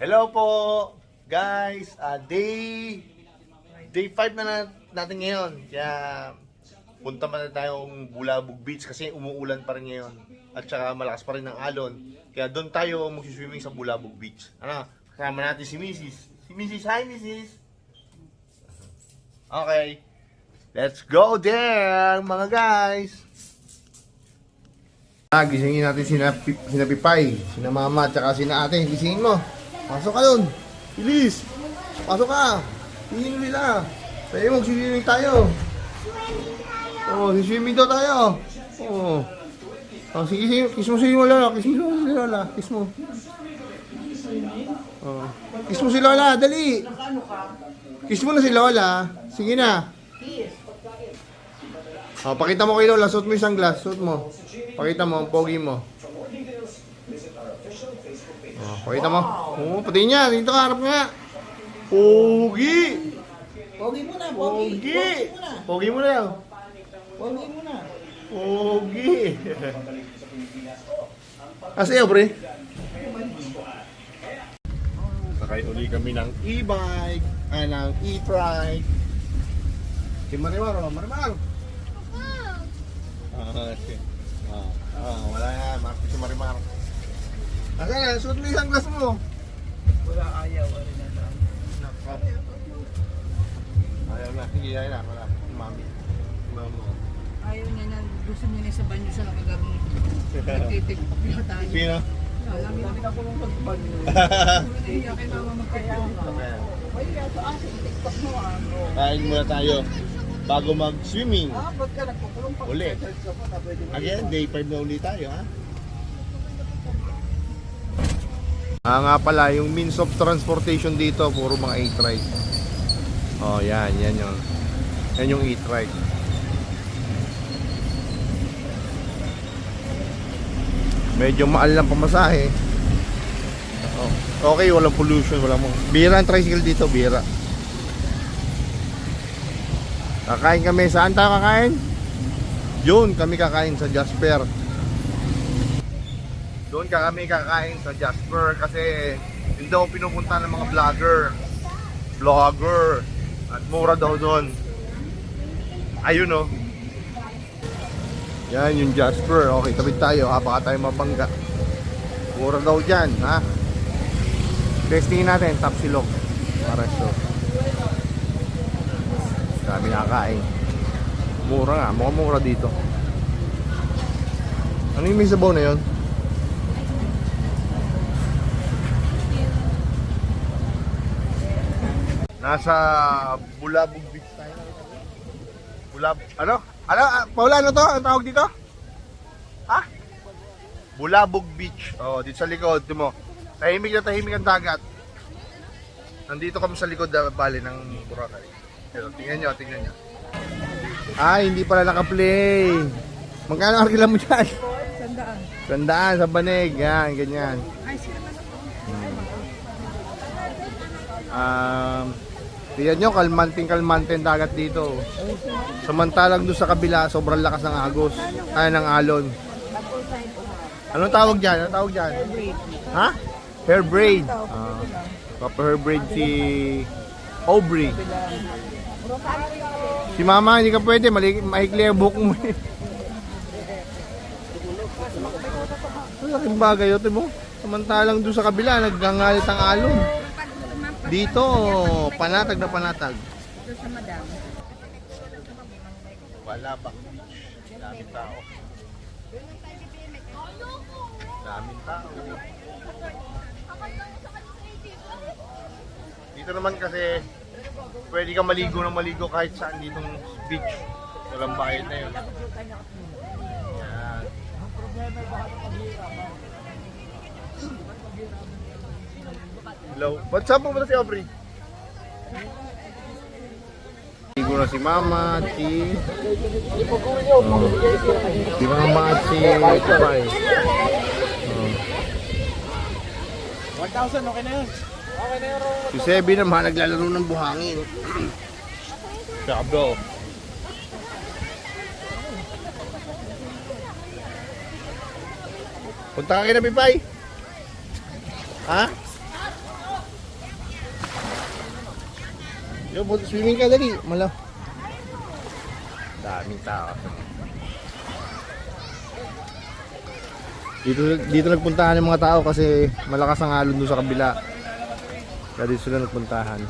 Hello po, guys. Day 5 na natin ngayon. Kaya punta man na tayong Bulabog Beach kasi umuulan pa rin ngayon. At saka malakas pa rin ang alon. Kaya doon tayo magsiswimming sa Bulabog Beach. Ano? Kasama natin si Mrs. Si Mrs. Hi, Mrs. Okay. Let's go there, mga guys. Gisingin natin sina Pipay, sina Mama, at saka sina Ate. Gisingin mo. Pasok ka dun. Bilis. Pasok ka. Tingin nila. Tayo mag-swimming tayo. Oh, swimming daw tayo. Oh. Oh, sige, kiss mo si Lola. Kiss mo si Lola. Kiss mo. Oh. Kiss mo si Lola, dali. Kiss mo na si Lola. Sige na. Oh, pakita mo kay Lola. Suot mo yung sunglass. Suot mo. Pakita mo, ang pogi mo. Oh, pakita mo. Oh, pati niya. Dito ka, harap nga. Pogi. Pogi muna, pogi. Pogi. Pogi mo na. Pogi muna. Pogi. Kasi pre. Sakay uli kami ng e-bike. Ay, ng e-trike. Si Marimar, oh. Marimar. Wala yan. Marami si Marimar. Asa na, suot mo yung sunglass mo. Wala ayaw, ari na lang. Ayaw na, sige, ayaw na. Wala, mami. Mamo. Ayaw niya na, gusto niya na sa banyo siya nakagarong. Nagtitiktok niya tayo. Sino? Lagi na pinakulong pag-banyo. Hindi kay mama magtitiktok. Ay, yato asin, tiktok mo ano. Kain muna tayo bago mag-swimming. Ba't ka nagkukulong pag Uli. Again, day 5 na uli tayo, ha? Nga pala, yung means of transportation dito, puro mga e-trike. Oh, yan yun. Yan yung e-trike. Medyo maal lang pamasahe. Oh, okay, walang pollution, walang bira ang tricycle dito, bira. Kakain kami. Saan tayo kakain? Yun, kami kakain sa Jasper. Doon kami kakain sa Jasper kasi hindi daw pinupunta ng mga vlogger. At mura daw doon. Ayun oh. Yan yung Jasper. Okay, tabit tayo ha. Baka tayo mabangga. Mura daw dyan ha. Testingin natin. Tapsilog. Maresto. Dami nakakain. Mura nga. Mukhang mura dito. Ano yung may sabaw na yun? Nasa Bulabog Beach tayo. Ano? Paula, ano to? Ang tawag dito? Ha? Bulabog Beach. Oh, dito sa likod, di mo. Tahimik na tahimik ang dagat. Nandito kami sa likod na bali ng Boracay. Tingnan nyo. Ay, hindi pala naka-play. Magkano arkila mo dyan? 100. 100 sa banig. Yan, ganyan. Tingnan nyo, kalmante ang dagat dito. Samantalang doon sa kabila, sobrang lakas ng agos. Ay, ng alon. Anong tawag dyan? Ha? Hair braid. Hair braid si Aubrey. Si Mama, hindi ka pwede. Mahikli ang buhok mo. Malaking bagay yun, mo. Samantalang doon sa kabila, naggangalit ang alon. Dito, panatag na panatag. Ito sa madam. Wala ba? Daming tao. Dito naman kasi pwede ka maligo kahit saan ditong beach. Walang bayad na yun. Yan. Hello. What's up mo ba si Aubrey? Ligo na si Mama, si Mama at si Kupay. 1,000, okay na yun. Okay na yun. Si Sebi naman naglalaro ng buhangin. Sabo. Punta ka kina Pipay? Ha? Yo, swimming ka dali. Daming tao. Dito nagpuntahan yung mga tao kasi malakas ang alon doon sa kabila. Kaya dito sila nagpuntahan.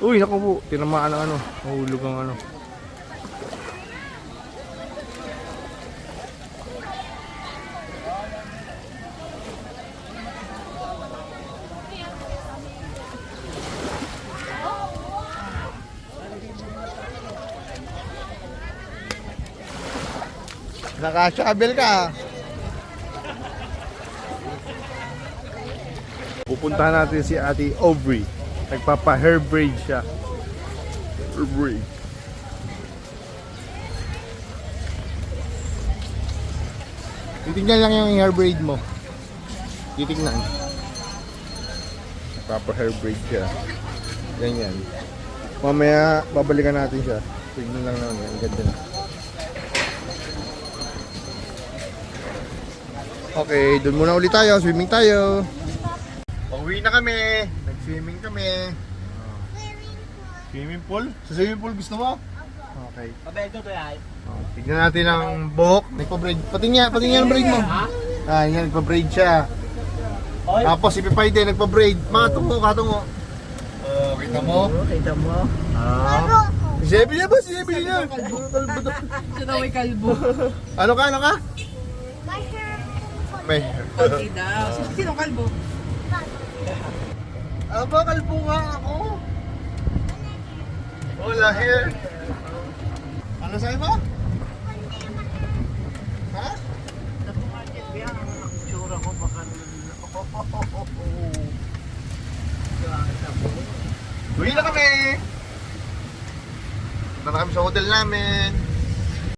Uy, naku po. Tinamaan ang ano. Mahulog ang ano. Naka-shovel ka. Pupuntahan natin si Ate Aubrey. Nagpapa-hair braid siya. Hair braid. Titignan lang yung hair braid mo. Titignan. Nagpapa-hair braid siya. Ganyan. Mamaya babalikan natin siya. Tignan lang naman. Ang ganda na. Okay, doon muna ulit tayo. Swimming tayo. Pauwi na kami. Nag-swimming kami. Swimming pool? Sa swimming pool gusto mo? Okay. Pabento to yan. Tignan natin ang buhok. Nagpa-braid. Patingin ang braid mo. Ah, yan. Nagpa-braid siya. Tapos si Pipay din nagpa-braid. Mga katungo. Oh, kita mo? Kita mo. Ah. Si Evelyn na ba? Si Evelyn na. Siya na may kalbo. Ano ka? May Konti daw. Sino kalbo? Aba, kalbo nga ako. Wala hair. Ano sa'yo mo? Ha? Napumarket biya ang tsura ko baka Uwi na kami. Punta na kami sa hotel namin.